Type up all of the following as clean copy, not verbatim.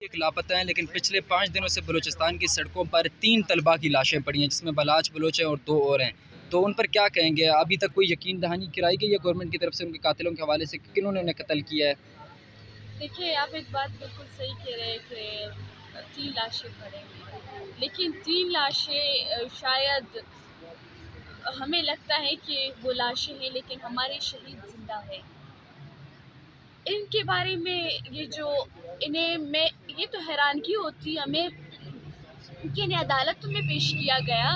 ایک لاپتہ ہیں، لیکن پچھلے 5 دنوں سے بلوچستان کی سڑکوں پر 3 طلباء کی لاشیں پڑی ہیں، جس میں بلاچ بلوچ ہیں اور 2 اور ہیں۔ تو ان پر کیا کہیں گے؟ ابھی تک کوئی یقین دہانی کرائی گئی ہے گورنمنٹ کی طرف سے ان کے قاتلوں کے حوالے سے کہ کنہوں نے انہیں قتل کیا ہے؟ دیکھیے، آپ ایک بات بالکل صحیح کہہ رہے ہیں کہ 3 لاشیں پڑیں گی، لیکن 3 لاشیں شاید ہمیں لگتا ہے کہ وہ لاشیں ہیں، لیکن ہمارے شہید زندہ ہیں۔ ان کے بارے میں یہ تو حیرانگی ہوتی ہے ہمیں کہ انہیں عدالتوں میں پیش کیا گیا،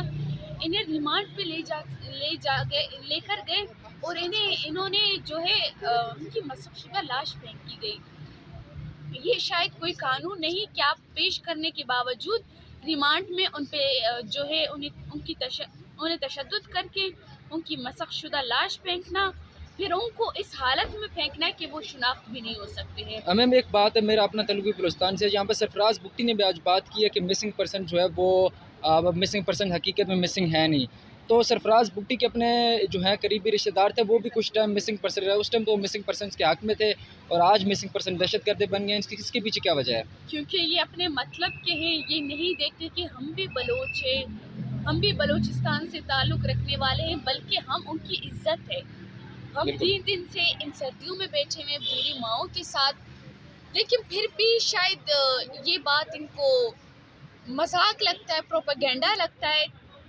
انہیں ریمانڈ پہ لے کر گئے اور انہوں نے جو ہے ان کی مسخ شدہ لاش پھینکی گئی۔ یہ شاید کوئی قانون نہیں کہ آپ پیش کرنے کے باوجود ریمانڈ میں ان پہ جو ہے انہیں تشدد کر کے ان کی مسخ شدہ لاش پھینکنا، پھر ان کو اس حالت میں پھینکنا ہے کہ وہ شناخت بھی نہیں ہو سکتے ہیں۔ ہمیں ایک بات ہے، میرا اپنا تعلق بھی بلوچستان سے ہے، جہاں پر سرفراز بگٹی نے بھی آج بات کی ہے کہ مسنگ پرسن جو ہے وہ مسنگ پرسن حقیقت میں مسنگ ہے نہیں۔ تو سرفراز بگٹی کے اپنے جو ہیں قریبی رشتہ دار تھے، وہ بھی کچھ ٹائم مسنگ پرسن رہے، اس ٹائم تو وہ مسنگ پرسنس کے حق میں تھے، اور آج مسنگ پرسن دہشت گرد بن گئے ہیں۔ اس کے پیچھے کیا وجہ ہے؟ کیونکہ یہ اپنے مطلب کے ہیں، یہ نہیں دیکھتے کہ ہم بھی بلوچ ہیں، ہم بھی بلوچستان سے تعلق رکھنے والے ہیں، بلکہ ہم ان کی عزت ہے۔ ہم 3 دن سے ان سردیوں میں بیٹھے ہوئے بوڑھی ماؤں کے ساتھ، لیکن پھر بھی شاید یہ بات ان کو مذاق لگتا ہے، پروپیگنڈا لگتا ہے۔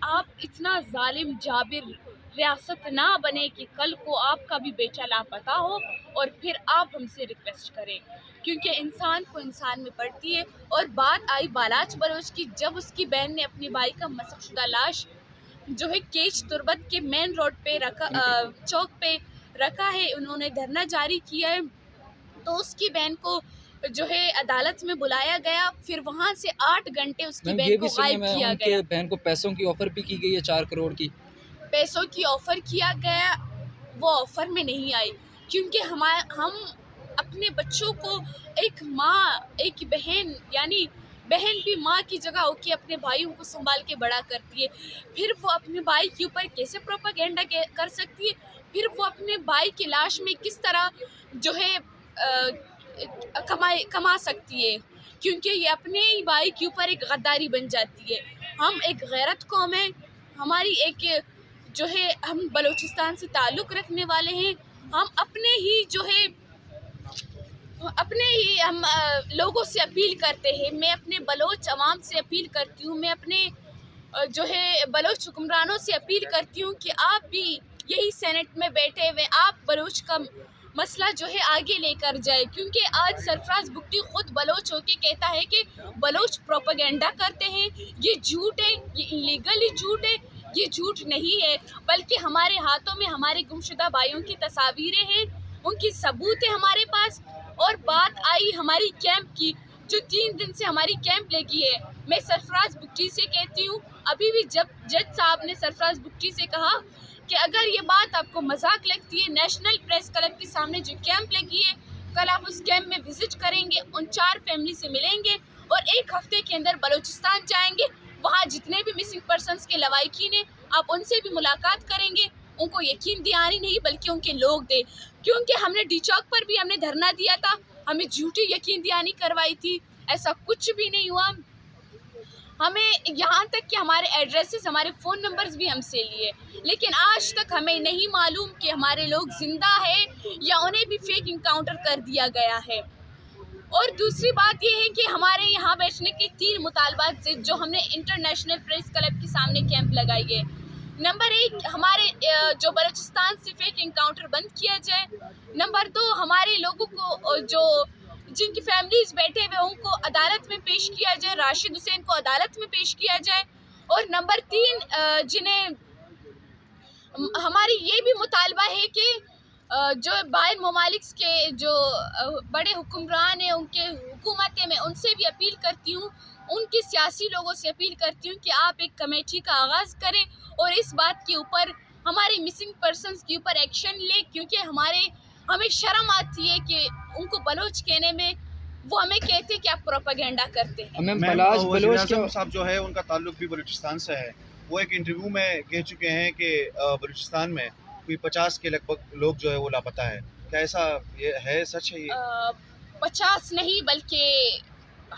آپ اتنا ظالم جابر ریاست نہ بنے کہ کل کو آپ کا بھی بیٹا لاپتہ ہو اور پھر آپ ہم سے ریکویسٹ کریں، کیونکہ انسان کو انسان میں پڑتی ہے۔ اور بات آئی بالاچ بلوچ کی، جب اس کی بہن نے اپنی بھائی کا مسخ شدہ لاش جو ہے کیچ تربت کے مین روڈ پہ چوک پہ رکھا ہے، انہوں نے دھرنا جاری کیا ہے، تو اس کی بہن کو جو ہے عدالت میں بلایا گیا، پھر وہاں سے 8 گھنٹے اس کی بہن کو غائب کیا ان گیا۔ کے بہن کو پیسوں کی آفر بھی کی گئی ہے 4 کروڑ کی۔ پیسوں کی آفر کیا گیا، وہ آفر میں نہیں آئی، کیونکہ ہم اپنے بچوں کو ایک ماں، ایک بہن، یعنی بہن بھی ماں کی جگہ ہو کے اپنے بھائیوں کو سنبھال کے بڑا کرتی ہے، پھر وہ اپنے بھائی کے اوپر کیسے پروپیگنڈا کر سکتی ہے؟ پھر وہ اپنے بھائی کی لاش میں کس طرح جو ہے کما سکتی ہے؟ کیونکہ یہ اپنے ہی بھائی کے اوپر ایک غداری بن جاتی ہے۔ ہم ایک غیرت قوم ہے، ہماری ایک جو ہے، ہم بلوچستان سے تعلق رکھنے والے ہیں، ہم اپنے ہی ہم لوگوں سے اپیل کرتے ہیں، میں اپنے بلوچ عوام سے اپیل کرتی ہوں، میں اپنے جو ہے بلوچ حکمرانوں سے اپیل کرتی ہوں کہ آپ بھی یہی سینٹ میں بیٹھے ہوئے آپ بلوچ کا مسئلہ جو ہے آگے لے کر جائے، کیونکہ آج سرفراز بگٹی خود بلوچ ہو کے کہتا ہے کہ بلوچ پروپیگنڈا کرتے ہیں، یہ جھوٹ ہے، یہ انلیگلی جھوٹ ہے، یہ جھوٹ نہیں ہے، بلکہ ہمارے ہاتھوں میں ہمارے گمشدہ بھائیوں کی تصاویریں ہیں، ان کی ثبوت ہے ہمارے پاس۔ اور بات آئی ہماری کیمپ کی، جو 3 دن سے ہماری کیمپ لگی ہے، میں سرفراز بگٹی سے کہتی ہوں، ابھی بھی جب جج صاحب نے سرفراز بگٹی سے کہا کہ اگر یہ بات آپ کو مذاق لگتی ہے، نیشنل پریس کلب کے سامنے جو کیمپ لگی ہے، کل آپ اس کیمپ میں وزٹ کریں گے، ان 4 فیملی سے ملیں گے اور 1 ہفتے کے اندر بلوچستان جائیں گے، وہاں جتنے بھی مسنگ پرسنس کے لواحقین ہیں آپ ان سے بھی ملاقات کریں گے، ان کو یقین دہانی نہیں بلکہ ان کے لوگ دے، کیونکہ ہم نے ڈی چوک پر بھی ہم نے دھرنا دیا تھا، ہمیں جھوٹی یقین دہانی کروائی تھی، ایسا کچھ بھی نہیں ہوا۔ ہمیں یہاں تک کہ ہمارے ایڈریسز، ہمارے فون نمبرز بھی ہم سے لیے، لیکن آج تک ہمیں نہیں معلوم کہ ہمارے لوگ زندہ ہیں یا انہیں بھی فیک انکاؤنٹر کر دیا گیا ہے۔ اور دوسری بات یہ ہے کہ ہمارے یہاں بیٹھنے کے 3 مطالبات سے جو ہم نے انٹرنیشنل پریس کلب کے سامنے کیمپ لگائی ہے، نمبر 1 ہمارے جو بلوچستان سے فیک انکاؤنٹر بند کیا جائے، نمبر 2 ہمارے لوگوں کو جو جن کی فیملیز بیٹھے ہوئے ان کو عدالت میں پیش کیا جائے، راشد حسین کو عدالت میں پیش کیا جائے، اور نمبر 3 جنہیں ہماری یہ بھی مطالبہ ہے کہ جو باہر ممالک کے جو بڑے حکمران ہیں، ان کے حکومتیں، میں ان سے بھی اپیل کرتی ہوں، ان کے سیاسی لوگوں سے اپیل کرتی ہوں کہ آپ ایک کمیٹی کا آغاز کریں اور اس بات کے اوپر ہمارے مسنگ پرسنس کے اوپر ایکشن لیں، کیونکہ ہمیں شرم آتی ہے کہ ان کو بلوچ کہنے میں، وہ ہمیں کہتے کہ آپ پروپیگنڈا کرتے ہیں۔ وزیر اعظم صاحب جو ہے ان کا تعلق بھی بلوچستان سے ہے، وہ ایک انٹرویو میں کہہ چکے ہیں کہ بلوچستان میں کوئی 50 کے لگ بھگ لوگ جو ہے وہ لاپتہ ہے، کیا ایسا یہ ہے، سچ ہے یہ؟ 50 نہیں بلکہ